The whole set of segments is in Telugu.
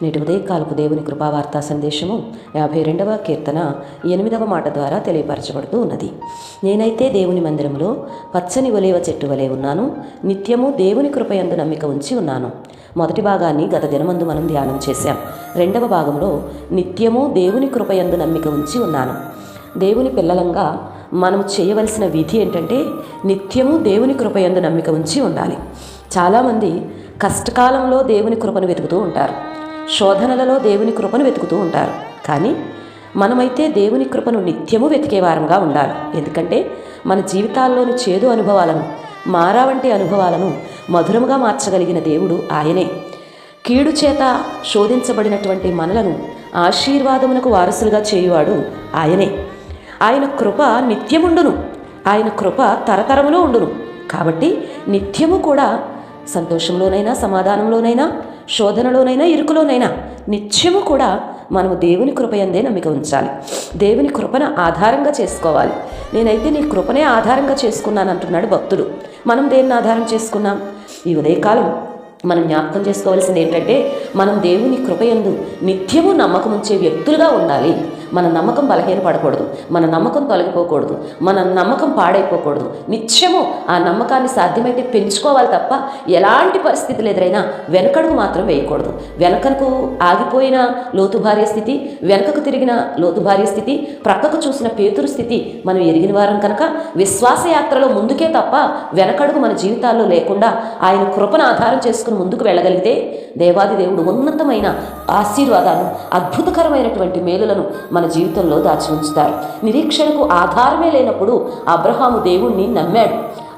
నేటి ఉదయకాలపు దేవుని కృపావార్తా సందేశము 52వ కీర్తన 8వ మాట ద్వారా తెలియపరచబడుతూ ఉన్నది. నేనైతే దేవుని మందిరంలో పచ్చని ఒలీవ చెట్టు వలె ఉన్నాను, నిత్యము దేవుని కృపయందు నమ్మిక ఉంచి ఉన్నాను. మొదటి భాగాన్ని గత దినమందు మనం ధ్యానం చేశాం. రెండవ భాగంలో నిత్యము దేవుని కృపయందు నమ్మిక ఉంచి ఉన్నాను. దేవుని పిల్లలంగా మనం చేయవలసిన విధి ఏంటంటే నిత్యము దేవుని కృపయందు నమ్మిక ఉంచి ఉండాలి. చాలామంది కష్టకాలంలో దేవుని కృపను వెతుకుతూ ఉంటారు, శోధనలలో దేవుని కృపను వెతుకుతూ ఉంటారు. కానీ మనమైతే దేవుని కృపను నిత్యము వెతికేవారంగా ఉండాలి. ఎందుకంటే మన జీవితాల్లోని చేదు అనుభవాలను, మారావంటి అనుభవాలను మధురముగా మార్చగలిగిన దేవుడు ఆయనే. కీడు చేత శోధించబడినటువంటి మనలను ఆశీర్వాదమునకు వారసులుగా చేయువాడు ఆయనే. ఆయన కృప నిత్యముండును, ఆయన కృప తరతరములో ఉండును. కాబట్టి నిత్యము కూడా సంతోషంలోనైనా, సమాధానంలోనైనా, శోధనలోనైనా, ఇరుకులోనైనా నిత్యము కూడా మనము దేవుని కృపయందే నమ్మిక ఉంచాలి. దేవుని కృపను ఆధారంగా చేసుకోవాలి. నేనైతే నీ కృపనే ఆధారంగా చేసుకున్నాను అంటున్నాడు భక్తుడు. మనం దేన్ని ఆధారం చేసుకున్నాం? ఈ ఉదయకాలం మనం జ్ఞాపకం చేసుకోవాల్సింది ఏంటంటే మనం దేవుని కృపయందు నిత్యము నమ్మకం ఉంచే వ్యక్తులుగా ఉండాలి. మన నమ్మకం బలహీనపడకూడదు, మన నమ్మకం తొలగిపోకూడదు, మన నమ్మకం పాడైపోకూడదు. నిత్యము ఆ నమ్మకాన్ని సాధ్యమైతే పెంచుకోవాలి తప్ప ఎలాంటి పరిస్థితులు ఎదురైనా వెనకడుగు మాత్రం వేయకూడదు. వెనకకు ఆగిపోయిన లోతు భార్య స్థితి, వెనకకు తిరిగిన లోతు భార్య స్థితి, ప్రక్కకు చూసిన పేతురు స్థితి మనం ఎరిగిన వారం కనుక విశ్వాస యాత్రలో ముందుకే తప్ప వెనకడుగు మన జీవితాల్లో లేకుండా ఆయన కృపను ఆధారం చేసుకుని ముందుకు వెళ్ళగలిగితే దేవాది దేవుడు ఉన్నతమైన ఆశీర్వాదాలు, అద్భుతకరమైనటువంటి మేలులను మన జీవితంలో దాచి ఉంచుతారు. నిరీక్షణకు ఆధారమే లేనప్పుడు అబ్రహాము దేవుణ్ణి నమ్మాడు.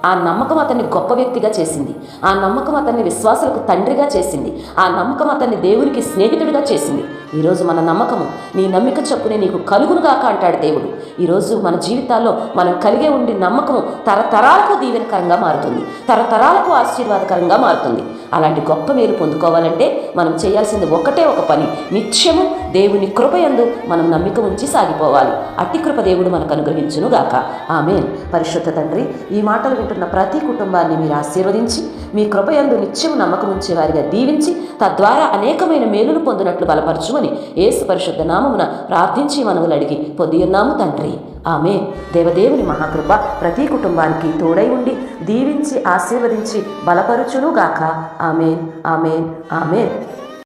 ఆ నమ్మకం అతన్ని గొప్ప వ్యక్తిగా చేసింది. ఆ నమ్మకం అతన్ని విశ్వాసులకు తండ్రిగా చేసింది. ఆ నమ్మకం అతన్ని దేవునికి స్నేహితుడిగా చేసింది. ఈరోజు మన నమ్మకము నీ నమ్మిక చొప్పునే నీకు కలుగునుగాక అంటాడు దేవుడు. ఈరోజు మన జీవితాల్లో మనం కలిగే ఉండి నమ్మకము తరతరాలకు దీవెనకరంగా మారుతుంది, తరతరాలకు ఆశీర్వాదకరంగా మారుతుంది. అలాంటి గొప్ప మేలు పొందుకోవాలంటే మనం చేయాల్సింది ఒకటే ఒక పని, నిత్యము దేవుని కృపయందు మనం నమ్మిక ఉంచి సాగిపోవాలి. అట్టి కృప దేవుడు మనకు అనుగ్రహించునుగాక. ఆమేన్. పరిశుద్ధ తండ్రి, ఈ మాటలు వింటున్న ప్రతి కుటుంబాన్ని మీరు ఆశీర్వదించి మీ కృపయందు నిత్యం నమ్మకం ఉంచే వారిగా దీవించి తద్వారా అనేకమైన మేలులు పొందినట్లు బలపరచుమని యేసు పరిశుద్ధ నామమున ప్రార్థించి మనవులు అడిగి పొందియున్నాము తండ్రి. ఆమేన్. దేవదేవుని మహాకృప ప్రతి కుటుంబానికి తోడై ఉండి దీవించి ఆశీర్వదించి బలపరచునుగాక. ఆమేన్, ఆమేన్, ఆమేన్.